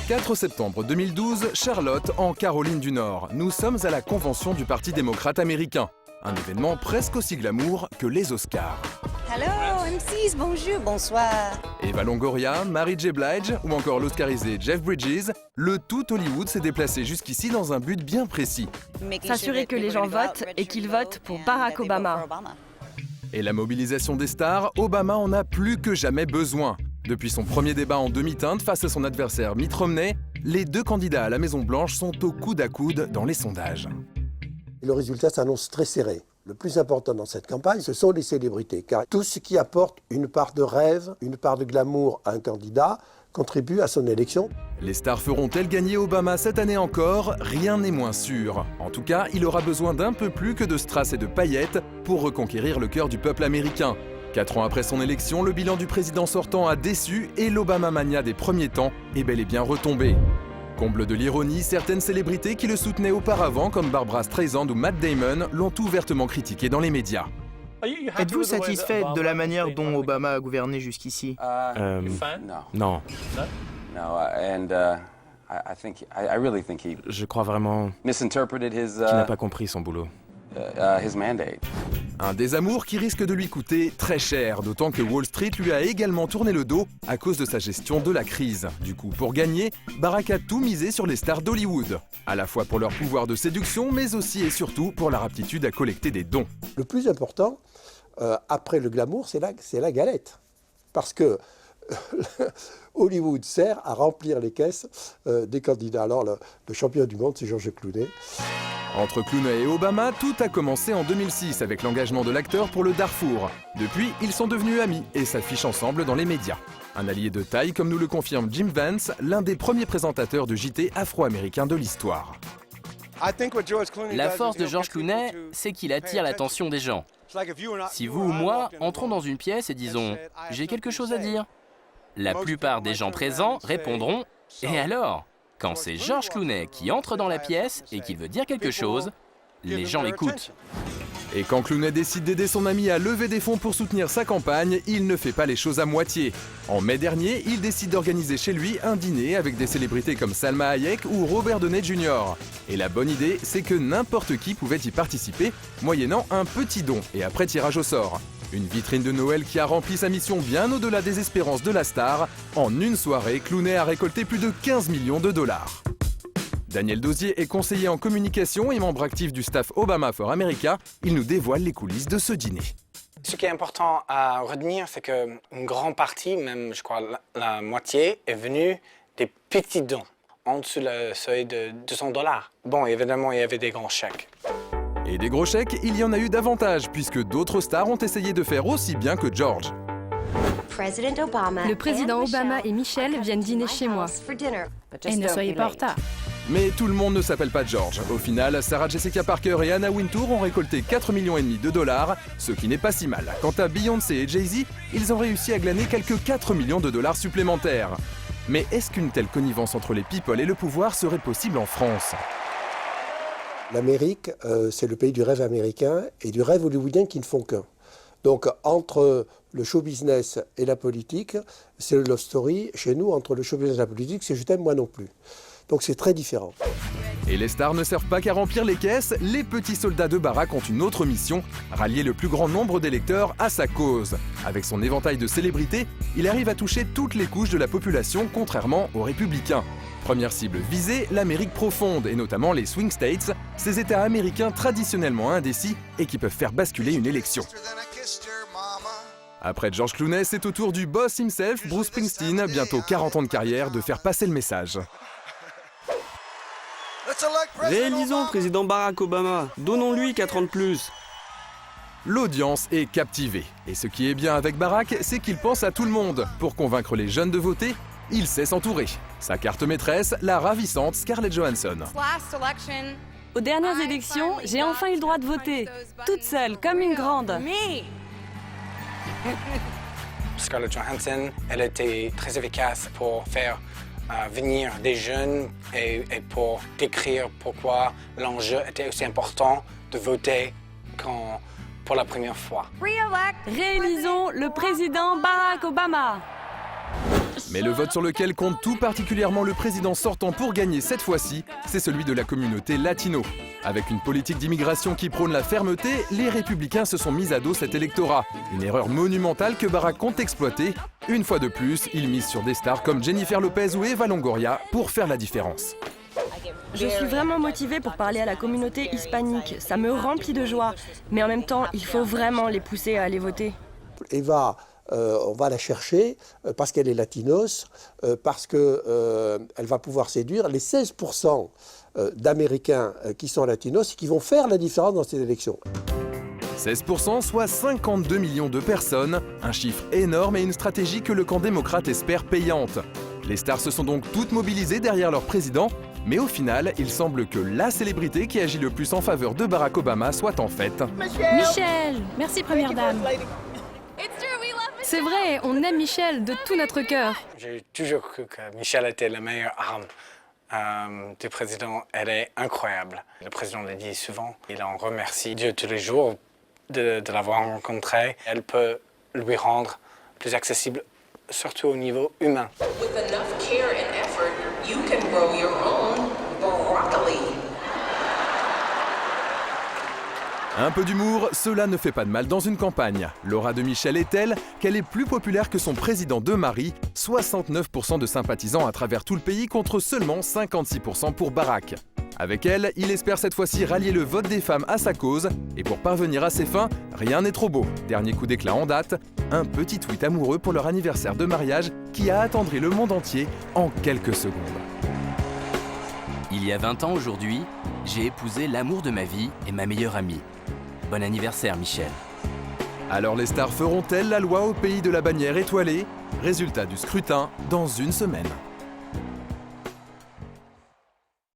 4 septembre 2012, Charlotte, en Caroline du Nord. Nous sommes à la convention du Parti démocrate américain. Un événement presque aussi glamour que les Oscars. Hello, MCs, bonjour, bonsoir. Eva Longoria, Mary J. Blige ou encore l'oscarisé Jeff Bridges, le tout Hollywood s'est déplacé jusqu'ici dans un but bien précis. S'assurer que les gens votent et qu'ils votent pour Barack Obama. Et la mobilisation des stars, Obama en a plus que jamais besoin. Depuis son premier débat en demi-teinte face à son adversaire Mitt Romney, les deux candidats à la Maison-Blanche sont au coude à coude dans les sondages. Et le résultat s'annonce très serré. Le plus important dans cette campagne, ce sont les célébrités, car tout ce qui apporte une part de rêve, une part de glamour à un candidat, contribue à son élection. Les stars feront-elles gagner Obama cette année encore? Rien n'est moins sûr. En tout cas, il aura besoin d'un peu plus que de strass et de paillettes pour reconquérir le cœur du peuple américain. 4 ans après son élection, le bilan du président sortant a déçu et l'Obama-mania des premiers temps est bel et bien retombé. Comble de l'ironie, certaines célébrités qui le soutenaient auparavant, comme Barbra Streisand ou Matt Damon, l'ont ouvertement critiqué dans les médias. Êtes-vous satisfait de la manière dont Obama a gouverné jusqu'ici? Non. Je crois vraiment qu'il n'a pas compris son boulot. Un désamour qui risque de lui coûter très cher, d'autant que Wall Street lui a également tourné le dos à cause de sa gestion de la crise. Du coup, pour gagner, Barack a tout misé sur les stars d'Hollywood, à la fois pour leur pouvoir de séduction, mais aussi et surtout pour leur aptitude à collecter des dons. Le plus important, après le glamour, c'est la galette. Parce que Hollywood sert à remplir les caisses des candidats. Alors, le champion du monde, c'est George Clooney. Entre Clooney et Obama, tout a commencé en 2006 avec l'engagement de l'acteur pour le Darfour. Depuis, ils sont devenus amis et s'affichent ensemble dans les médias. Un allié de taille, comme nous le confirme Jim Vance, l'un des premiers présentateurs de JT afro-américains de l'histoire. La force de George Clooney, c'est qu'il attire l'attention des gens. Si vous ou moi entrons dans une pièce et disons « j'ai quelque chose à dire », la plupart des gens présents répondront « et alors ?» Quand c'est George Clooney qui entre dans la pièce et qu'il veut dire quelque chose, les gens l'écoutent. Et quand Clooney décide d'aider son ami à lever des fonds pour soutenir sa campagne, il ne fait pas les choses à moitié. En mai dernier, il décide d'organiser chez lui un dîner avec des célébrités comme Salma Hayek ou Robert Downey Jr. Et la bonne idée, c'est que n'importe qui pouvait y participer, moyennant un petit don et après tirage au sort. Une vitrine de Noël qui a rempli sa mission bien au-delà des espérances de la star. En une soirée, Clooney a récolté plus de 15 millions de dollars. Daniel Dozier est conseiller en communication et membre actif du staff Obama for America. Il nous dévoile les coulisses de ce dîner. Ce qui est important à retenir, c'est qu'une grande partie, même je crois la moitié, est venue des petits dons, en dessous le seuil de 200 $. Bon, évidemment, il y avait des grands chèques. Et des gros chèques, il y en a eu davantage, puisque d'autres stars ont essayé de faire aussi bien que George. Le président Obama et Michelle viennent dîner chez moi. Et ne soyez pas en retard. Mais tout le monde ne s'appelle pas George. Au final, Sarah Jessica Parker et Anna Wintour ont récolté 4,5 millions de dollars, ce qui n'est pas si mal. Quant à Beyoncé et Jay-Z, ils ont réussi à glaner quelques 4 millions de dollars supplémentaires. Mais est-ce qu'une telle connivence entre les people et le pouvoir serait possible en France ? L'Amérique, c'est le pays du rêve américain et du rêve hollywoodien qui ne font qu'un. Donc, entre le show business et la politique, c'est le love story. Chez nous, entre le show business et la politique, c'est je t'aime, moi non plus. Donc, c'est très différent. Et les stars ne servent pas qu'à remplir les caisses, les petits soldats de Barack ont une autre mission, rallier le plus grand nombre d'électeurs à sa cause. Avec son éventail de célébrités, il arrive à toucher toutes les couches de la population, contrairement aux républicains. Première cible visée, l'Amérique profonde, et notamment les swing states, ces États américains traditionnellement indécis et qui peuvent faire basculer une élection. Après George Clooney, c'est au tour du boss himself, Bruce Springsteen, bientôt 40 ans de carrière, de faire passer le message. Réélisons président Barack Obama, donnons-lui 4 ans de plus. L'audience est captivée. Et ce qui est bien avec Barack, c'est qu'il pense à tout le monde. Pour convaincre les jeunes de voter, il sait s'entourer. Sa carte maîtresse, la ravissante Scarlett Johansson. Aux dernières élections, j'ai enfin eu le droit de voter. Toute seule, comme une grande. Scarlett Johansson, elle était très efficace pour faire venir des jeunes et pour décrire pourquoi l'enjeu était aussi important de voter pour la première fois. Réélisons le président Barack Obama. Mais le vote sur lequel compte tout particulièrement le président sortant pour gagner cette fois-ci, c'est celui de la communauté latino. Avec une politique d'immigration qui prône la fermeté, les républicains se sont mis à dos cet électorat. Une erreur monumentale que Barack compte exploiter. Une fois de plus, il mise sur des stars comme Jennifer Lopez ou Eva Longoria pour faire la différence. Je suis vraiment motivée pour parler à la communauté hispanique. Ça me remplit de joie. Mais en même temps, il faut vraiment les pousser à aller voter. Eva, on va la chercher parce qu'elle est latinos, parce qu'elle va pouvoir séduire les 16% d'Américains qui sont latinos et qui vont faire la différence dans ces élections. 16%, soit 52 millions de personnes, un chiffre énorme et une stratégie que le camp démocrate espère payante. Les stars se sont donc toutes mobilisées derrière leur président, mais au final, il semble que la célébrité qui agit le plus en faveur de Barack Obama soit en fait... Michelle! Merci Première Dame. C'est vrai, on aime Michelle de tout notre cœur. J'ai toujours cru que Michelle était la meilleure arme du président. Elle est incroyable. Le président le dit souvent. Il en remercie Dieu tous les jours de l'avoir rencontrée. Elle peut lui rendre plus accessible, surtout au niveau humain. With enough care and effort, you can grow your own broccoli. Un peu d'humour, cela ne fait pas de mal dans une campagne. L'aura de Michelle est telle qu'elle est plus populaire que son président de mari, 69% de sympathisants à travers tout le pays contre seulement 56% pour Barack. Avec elle, il espère cette fois-ci rallier le vote des femmes à sa cause. Et pour parvenir à ses fins, rien n'est trop beau. Dernier coup d'éclat en date, un petit tweet amoureux pour leur anniversaire de mariage qui a attendri le monde entier en quelques secondes. Il y a 20 ans aujourd'hui, j'ai épousé l'amour de ma vie et ma meilleure amie. Bon anniversaire, Michel. Alors les stars feront-elles la loi au pays de la bannière étoilée? Résultat du scrutin dans une semaine.